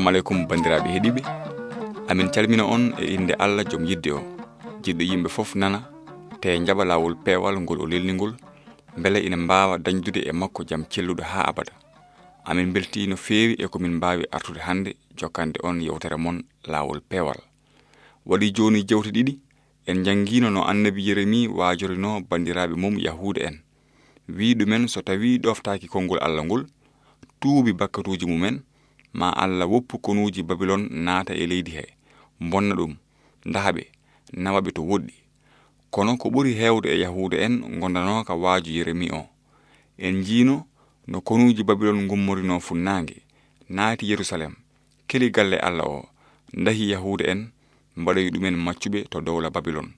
Assalamu alaikum bandiraɓe heɗiɓe. Amin calmina on e inde Allah jom yidde o. Jiɗɗo yimɓe fof nana te jaɓa lawol peewal ngol o lelningol beele ina mbawa dañdude e makko jam celluɗo ha abada. Amin belti no feewi e ko min mbawi artude hande jokkande on yewtere mon lawol peewal. Waɗi joni jewte ɗiɗi en jangino no annabi Yeremi wajorino bandiraɓe mum Yahuda en. Wi ɗumen so tawi ɗoftaki konngol Allah ngol tuubi bakkatuji mumen ma Allah woppu konuji Babilon naata e leydi he bonna ɗum ndahaɓe nawaɓe to woɗɗi. Kono ko ɓuri hewde e Yahuda en gondano ka waaju Yeremi o. En jiino no konuji Babilon gummorino funnaange naati Yerusalem keli galle Allah o ndahi Yahuda en mbaɗoyi ɗumen maccuɓe to dowla Babilon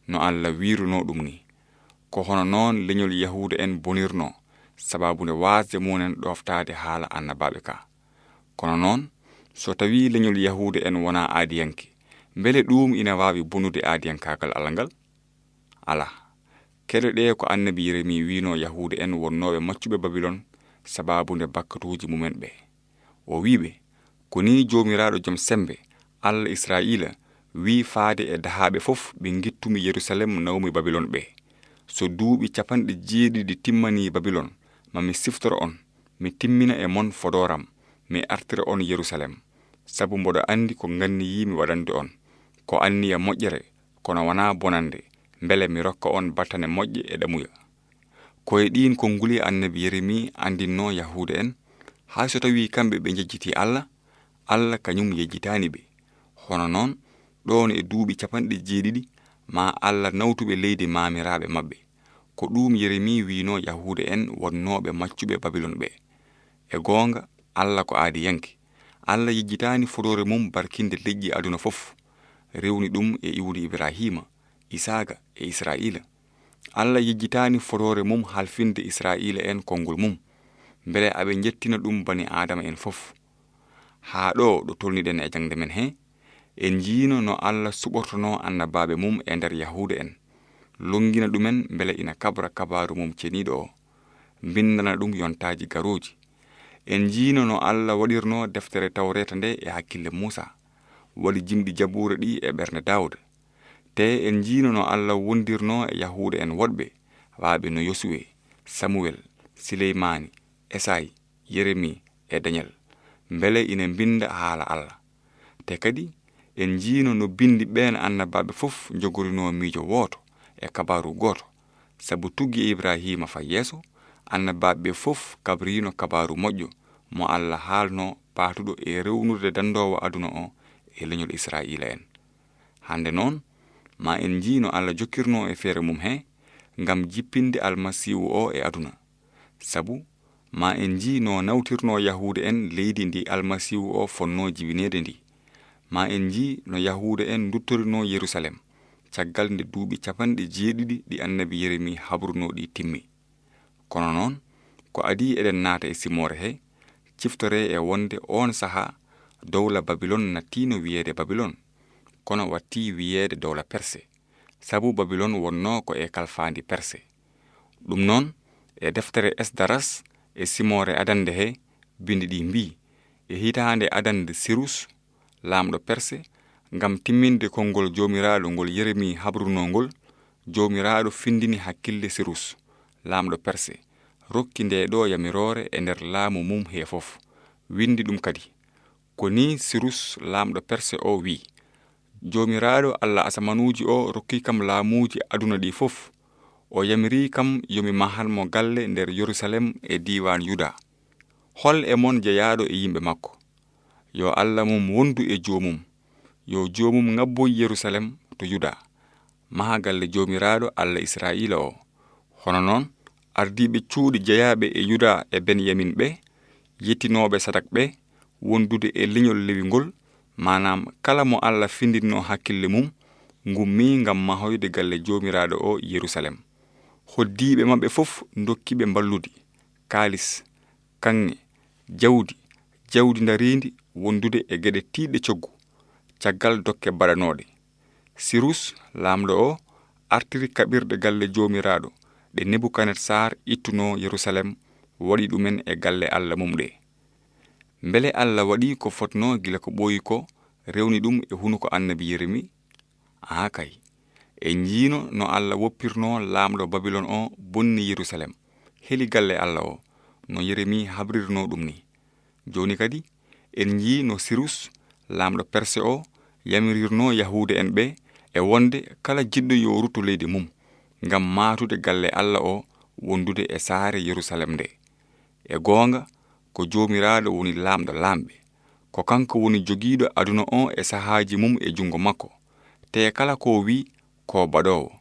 no Allah wiruno ɗum ni. Ko hono noon leñol Yahuda en bonirno sababunde wasde munen ɗoftade haala annabaɓe ka. Kono noon so tawi leñol Yahuda en wona aadiyanke beele ɗum ina wawi bonude aadiyankagal Allah ngal? Ala, kele ɗe ko annabi Yeremi wino Yahuda en wonnoɓe maccuɓe Babilon sababunde bakkatuji mumen ɓe. O wiɓe ko ni jomiraɗo joom sembe Allah Israila wi faade e dahaɓe fof ɓe gittumi Yerusalem nawmi Babilon ɓe. So duuɓi 70 timmani Babilon mami siftoro on mi timmina e mon fodoram mi artira on Yerusalem sabu mboɗo andi ko ganniyi mi waɗande on ko anniya moƴƴere kono wana bonande mbele mi rokka on battane moƴƴe e ɗamuya. Koye ɗin ko nguli annabi Yeremi andinno Yahuda en ha so tawi kamɓe ɓe jejjiti Allah, Allah kañum yejjitani ɓe. Hono noon ɗon e duuɓi 70 ma Allah nawtuɓe leydi mamiraɓe mabɓe. Ko ɗum Yeremi wino Yahuda en wonnoɓe maccuɓe Babilon ɓe. E gonga Allah ko aadiyanke. Allah yejjitani fodore mum barkinde leƴƴi aduna fof rewni ɗum e iwdi Ibrahima, Isaaka e Israila. Allah yejjitani fodore mum halfinde Israila en konngol mum mbele aɓe jettina ɗum bani Adama en fof. Ha ɗo tolniɗen e jangde men he en jiino no Allah suɓortono annabaɓe mum e nder Yahuda en longina ɗumen mbele ina kabra kabaru mum ceniɗo o bindana ɗum yontaji garoji. En jiino no Allah waɗirno deftere tawreta nde e hakkille Musa waɗi jimɗi jabure ɗi e ɓernde Dawuda. Te en jiino no Allah wondirno e Yahuda en woɗɓe waaɓe no Yosuwe, Samuel, Sileymani, Esai, Yeremi e Daniel mbele ina binda haala Allah. Te kadi en jiino no bindi ɓen annabaɓe fof jogorino miijo woto e kabaru goto sabu tuggi Ibrahima fa yeeso annabaɓe fof kabrino kabaru moƴƴo mo Allah haalno paatuɗo e rewnude dandowo aduna o e leñol Israila en. Hande noon ma en jiino Allah jokkirno e feere mum he ngam jippinde almasihu o e aduna sabu ma en jiino nawtirno Yahuda en leydi ndi almasihu o fonno jibinede ndi. Ma en ji no Yahuda en duttorino Yerusalem caggal nde duuɓi 70 ɗi annabi Yeremi habruno ɗi timmi. Kono noon ko adi eɗen naata e simore he ciftore e wonde on saha dowla Babilon nattino wiyede Babilon kono watti wiyede dowla Perse sabu Babilon wonno ko e kalfandi Perse. Ɗum noon e deftere Esdaras e simore adande he bindi ɗi mbi e hitande adande Sirus lamɗo Perse ngam timminde konngol jomiraɗo ngol Yeremi habruno ngol jomiraɗo findini hakkille Sirus lamɗo Perse rokki nde ɗo yamirore e nder laamu mum he fof. Windi ɗum kadi ko ni Sirus lamɗo Perse o wi jomiraɗo Allah asamanuji o rokki kam laamuji aduna ɗi fof o yamiri kam yomi mahanmo galle nder Yerusalem e diwan Yuda. Hol e mon jeyaɗo e yimɓe makko. Yo Allah mum wondu e jomum. Yo jomum ngabboy Yerusalem to Yuda. Maha galle jomiraɗo Allah Israila o. Hono noon ardiɓe cuuɗi jeyaɓe e Yuda e Benyamin ɓe yettinoɓe sadak ɓe wondude e leñol lewi ngol manam kala mo Allah findinno hakkille mum ngummi ngam mahoyde galle jomiraɗo o Yerusalem. Hoddiɓe mabɓe fof dokkiɓe mballudi kalis, kanŋe, jawdi darindi wondude e geɗe tiiɗe coggu caggal dokke baɗanoɗe. Sirus lamɗo o artiri kaɓirɗe galle jomiraɗo ɗe Nebukadnesar ittuno Yerusalem waɗi ɗumen e galle Allah mum ɗe. mbele Allah waɗi ko fotno gila ko ɓooyi ko rewni ɗum e hunuko annabi Yeremi? Kay en jiino no Allah woppirno laamɗo Babilon o bonni Yerusalem heli galle Allah o no Yeremi habrirno ɗum ni. Joni kadi en jii no Sirus laamɗo Perse o yamirirno Yahuude en ɓe e wonde kala jiɗɗo yo rutto leydi mum ngam maatude galle Allah o wondude e saare Yerusalem nde. E goonga ko joomiraaɗo woni laamɗo laamɓe, ko kanko woni jogiiɗo aduna o e sahaaji mum e jungo makko, te kala ko wi ko baɗowo.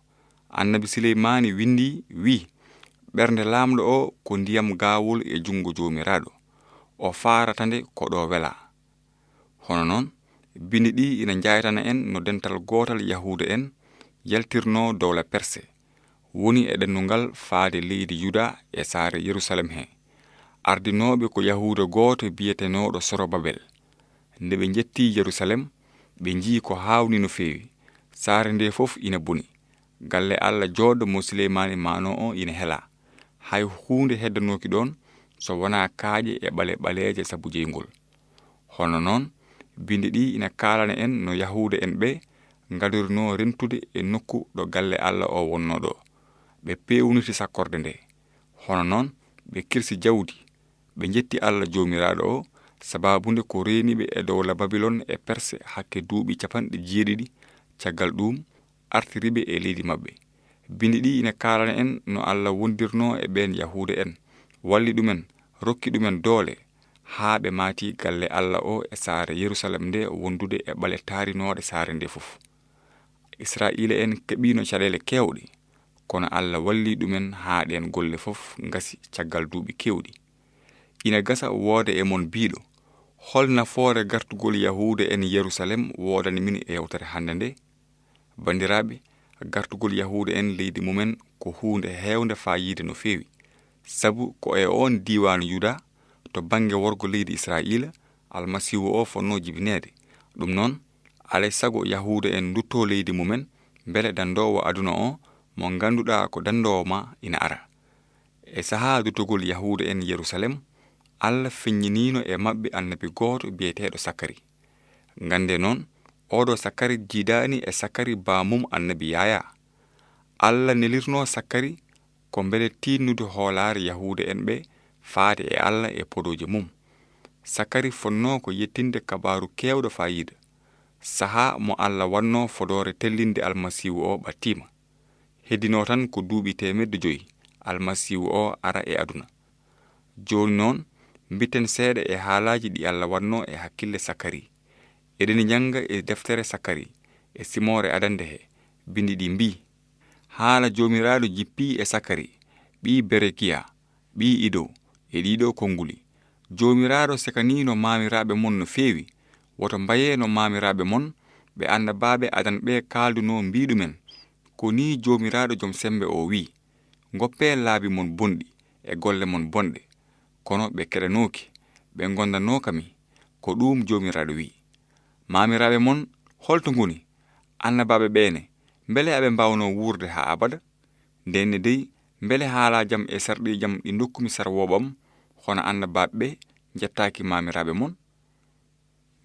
Annabi Suleymani windi wi ɓernde laamɗo o ko ndiyam gaawol e jungo joomiraaɗo, o faaratande ko ɗo wela. Hono noon bindi ɗi ina jaytana en no dental gootal Yahuuda en yaltirno dowla Perse woni e ɗennungal faade leydi Yuda e saare Yerusalem he. Ardinoɓe ko Yahuuda gooto biyetenoɗo Sorobabel. Nde ɓe jetti Yerusalem ɓe jii ko haawni no feewi. Saare nde fof ina boni. Galle Allah jooɗo mo Suleymani maano o ina hela. Hay huunde heddanoki ɗon so wona kaaƴe e ɓale ɓaleeje sabu jeygol. Hono noon bindi ɗi ina kaalana en no Yahuuda en ɓe ngadirno rentude e nokku ɗo galle Allah o wonno ɗo. Ɓe pewniti sakkorde nde. Hono noon ɓe kirsi jawdi. Ɓe jetti Allah joomiraaɗo o sababunde ko reeniɓe e dowla Babilon e Perse hakke duuɓi 70 caggal ɗum artiriɓe e leydi maɓɓe. Bindi ɗi ina kaalana en no Allah wondirno e ɓen Yahuuda en, walli ɗumen, rokki ɗumen doole haa ɓe maati galle Allah o e saare Yerusalem nde wondude e ɓale taarinoɗe saare nde fof. Israila en keɓino caɗele kewɗe, kono Allah walli ɗumen haa ɗen golle fof ngasi caggal duuɓi kewɗi. Ina gasa wooda e mon biiɗo, hol nafoore gartugol Yahuuda en Yerusalem woodani min e yewtere hannde nde? Bandiraɓe, gartugol Yahuuda en leydi mumen ko huunde heewnde fayide no feewi, sabu ko e on diiwaanu Yuda to bange worgo leydi Israila almasihu o fonno jibineede. Ɗum noon alay sago Yahuuda en dutto leydi mumen mbele dandowo aduna o mo ganduɗa ko dandowo ma ina ara. E sahaa dutugol Yahuuda en Yerusalem, Allah feññinino e maɓɓe annabi gooto biyeteeɗo Sakari. Ngande noon oɗo Sakari jiidaani e Sakari baamum annabi Yaya. Allah nelirno Sakari ko mbele tinnude hoolaare Yahuuda en ɓe faade e Allah e podoje mum. Sakari fonno ko yettinde kabaru kewɗo fayida, saha mo Allah wanno fodore tellinde almasihu o ɓattima. Heddino tan ko duuɓi 105 almasihu o ara e aduna. Joni noon mbitten seeɗa e haalaji ɗi Allah wanno e hakkille Sakari. Eɗeni janga e deftere Sakari e simore adande he, bindi ɗi mbi: haala jomiraɗo jippi e Sakari ɓi Berekiya ɓi Ido e ɗiɗo konguli. Jomiraɗo sekanino mamiraɓe mon no feewi, woto mbaye no mamiraɓe mon ɓe annabaɓe adan ɓe kalduno mbiɗumen ko ni jomiraɗo joom sembe o wi: goppe laabi mon bonɗi e golle mon bonɗe, kono ɓe keɗanoki, ɓe gondanokami, ko ɗum jomiraɗo wi. Mamiraɓe mon holto ngoni? Annabaɓe ɓene mbele aɓe mbawno wurde ha abada? Ndenne dey mbele haala jam e sarɗi jam ɗi dokkumi sarwoɓam hono annabaɓe ɓe jettaki mamiraɓe mon?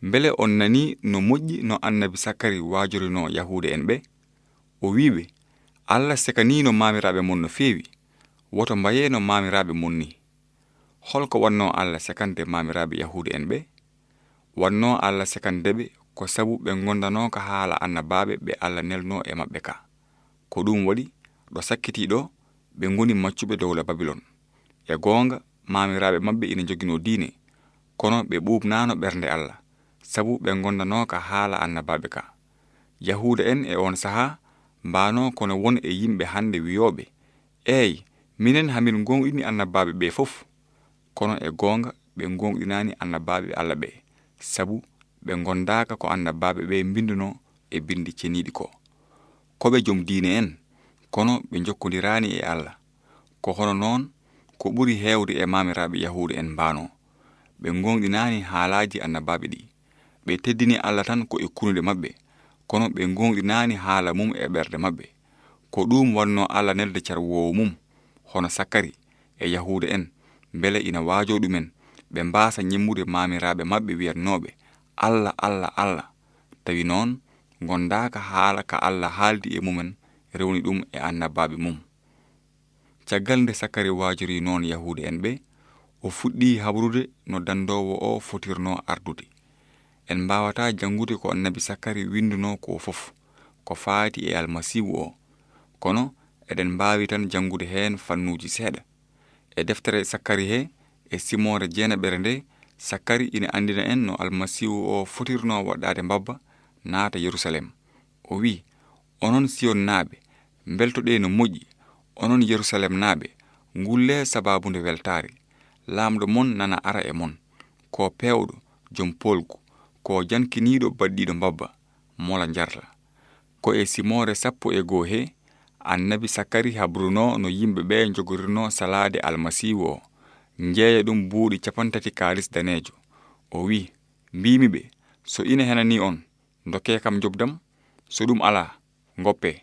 Mbele on nani no moƴƴi no annabi Sakari wajorino Yahuuda en ɓe? O wiɓe Allah sekanino mamiraɓe mon no feewi, woto mbayeno mamiraɓe mon ni. Holko wanno Allah sekande mamiraɓe Yahuuda en ɓe? Wanno Allah sekandeɓe ko sabu ɓe gondano ka haala annabaɓe ɓe Allah nelno e maɓɓe ka. Ko ɗum waɗi ɗo sakkiti ɗo ɓe ngoni maccuɓe dowla Babilon. E goonga mamiraɓe maɓɓe ina jogino diine, kono ɓe ɓuɓnano ɓernde Allah, sabu ɓe gondano ka haala annabaɓe ka. Yahuuda en e on saha mbano kono won e yimɓe hande wiyoɓe: eyi, minen hamin gonɗini annabaɓe ɓe fof. Kono e goonga ɓe gonɗinani annabaɓe Allah ɓe, sabu ɓe gondaka ko annabaɓe ɓe mbinduno e bindi ceniɗi ko. Koɓe joom diine en, kono ɓe jokkodirani e Allah. Ko hono noon ko ɓuri heewde e mamiraɓe Yahuuda en mbano. Ɓe gonɗinani haalaji annabaɓe ɗi. Ɓe teddini Allah tan ko e kunude maɓɓe, kono ɓe gonɗinani haala mum e ɓerde maɓɓe. Ko ɗum wanno Allah nelde carwowo mum hono Sakari e Yahuuda en, mbele ina waajo ɗumen ɓe mbasa ñemmude mamiraɓe maɓɓe wiyatnoɓe Allah Allah Allah, tawi noon gondaka haala ka Allah haaldi e mumen rewni ɗum e annabaɓe mum. Caggal nde Sakari waajori noon Yahuude en ɓe, o fuɗɗi habrude no dandowo o fotirno ardude. En mbawata jangude ko annabi Sakari winduno ko fof ko faati e almasihu o, kono eɗen mbawi tan jangude heen fannuji seeɗa. E deftere Sakari he e simore jeenaɓere nde, Sakari ina andina en no almasihu o fotirno waɗɗade mbabba naata Yerusalem. O wi, onon Siyon naaɓe, beltoɗe no moƴƴi, onon Yerusalem naaɓe, ngulle sababunde weltare. Laamɗo mon nana ara e mon, ko pewɗo, jom polgu, ko jankiniiɗo baddiɗo mbabba, mola jarta. Ko e simore 11 he, annabi Sakari habruno no yimɓe ɓe jogorirno salaade almasihu o, njeeya ɗum buuɗi 30 kaalis daneejo. O wi, mbimi ɓe, so ina henani on, ndokke kam jobdam, so ɗum ala, ngoppe.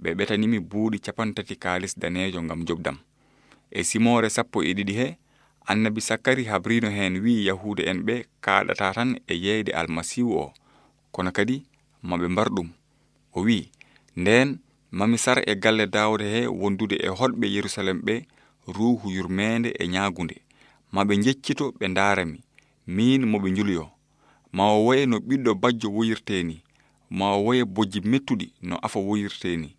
Ɓe ɓetanimi buuɗi 30 kaalis daneejo ngam jobdam. E simore 12 he, annabi Sakari habrino hen wi Yahuude en ɓe kaaɗata tan e yeyde almasihu o, kono kadi maɓe mbar ɗum. O wi, nden mami sar e galle Daawuda he wondude e holɓe Yerusalem ɓe ruuhu yurmende e ñaagunde. Maɓe njeccito ɓe ndaarami, min moɓe njuluyo. Ma o woye no ɓiɗɗo bajjo woyirte ni, ma o woye bojji mettuɗi no afa woyirte ni.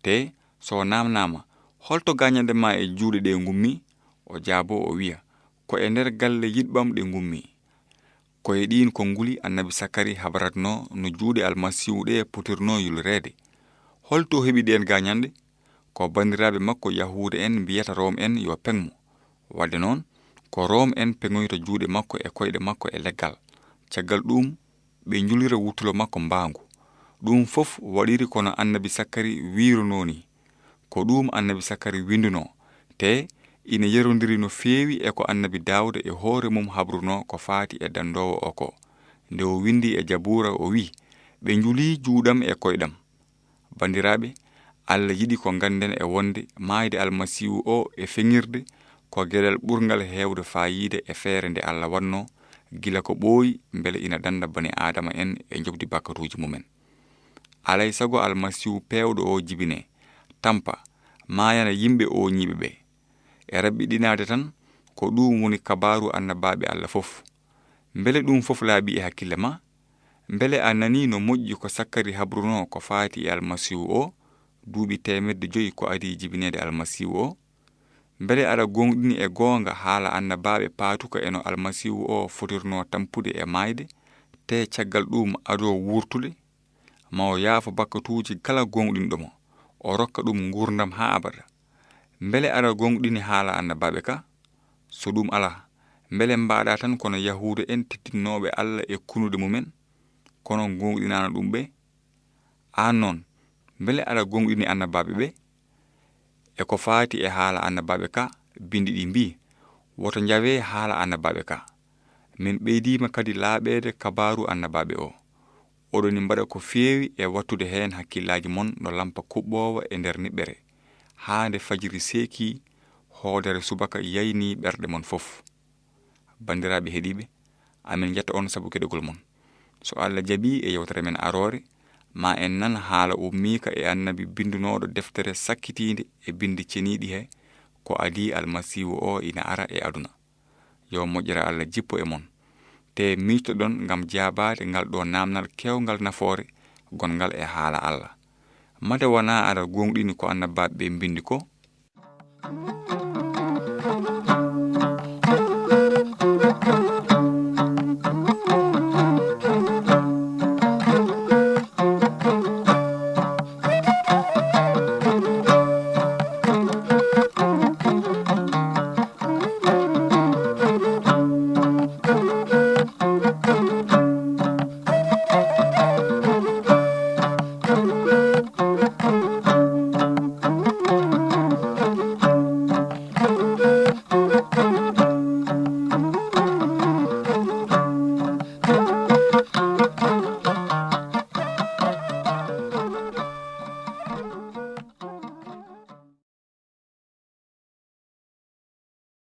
Te so namnama, holto gañande ma e juuɗe ɗe ngummi? O jaabo o wiya, ko e nder galle yiɗɓam ɗe ngummi. Ko e ɗin ko nguli annabi Sakari habratno no juuɗe almasihu ɗe potirno yulrede. Holto heɓi ɗen gañande? Ko bandiraɓe makko Yahuude en mbiyata Rom en yo pengmo. Wadde noon, ko Rom en peŋoyta juuɗe makko e koyɗe makko e leggal. Caggal ɗum, ɓe njulira wuttulo makko mbaangu. Ɗum fof waɗiri kono annabi Sakari wirunoni. Ko ɗum annabi Sakari winduno, te ina yerondiri no feewi e ko annabi Daawuda e hoore mum habruno ko faati e dandowo o ko. Nde o windi e Jabura o wi, ɓe njuli juuɗam e koyɗam. Bandiraɓe, Allah yiɗi ko ganden e wonde maayde almasihu o e feŋirde ko gueɗal ɓurgal heewde fayide e feere nde Allah wanno gila ko ɓooyi mbele ina danda bani Adama en e jobdi bakkatuji mumen. Alay sago almasihu pewɗo o jibine, tampa, maayana yimɓe o ñiɓe ɓe. E rabbiɗinade tan ko ɗum woni kabaru annabaɓe Allah fof. Mbele ɗum fof laaɓi e hakkille ma? Mbele a nani no moƴƴi ko Sakari habruno ko faati e almasihu o, duuɓi 500 ko adi jibinede almasihu o? Mbele aɗa gonɗini e goonga haala annabaɓe paatuka eno almasihu o fotirno tampude e mayde, te caggal ɗum aɗo wurtude? Ma o yaafo bakkatuuji kala gonɗinɗomo, o rokka ɗum gurdam ha abada. Mbele aɗa gonɗini haala annabaɓe ka? So ɗum ala, mbele mbaɗa tan kono Yahuude en teddinnoɓe Allah e kunude mumen, kono gonɗinano ɗum ɓe? An noon, mbele aɗa gonɗini annabaɓe ɓe? E ko faati e haala annabaɓe ka, bindi ɗi mbi, woto jawe haala annabaɓe ka. Min ɓeydima kadi laaɓede kabaru annabaɓe o. Oɗoni mbaɗa ko feewi e wattude heen hakkillaji mon no lampa kuɓɓowa e nder niɓɓere, haande fajiri seeki, hoodere subaka yayni ɓerɗe mon fof. Bandiraɓe heeɗiɓe, amin jetta on sabu keɗogol mon. So Allah jaɓi e yewtere men arore, ma en nan haala Mika e annabi bindunoɗo deftere sakkitinde e bindi ceniɗi he ko adi almasihu o ina ara e aduna. Yo moƴƴere Allah jippo e mon. Te miitoɗon ngam jaabade ngal ɗo namnal kewgal nafoore gongal e haala Allah. Made wona aɗa gonɗini ko annabaɓe bindi ko?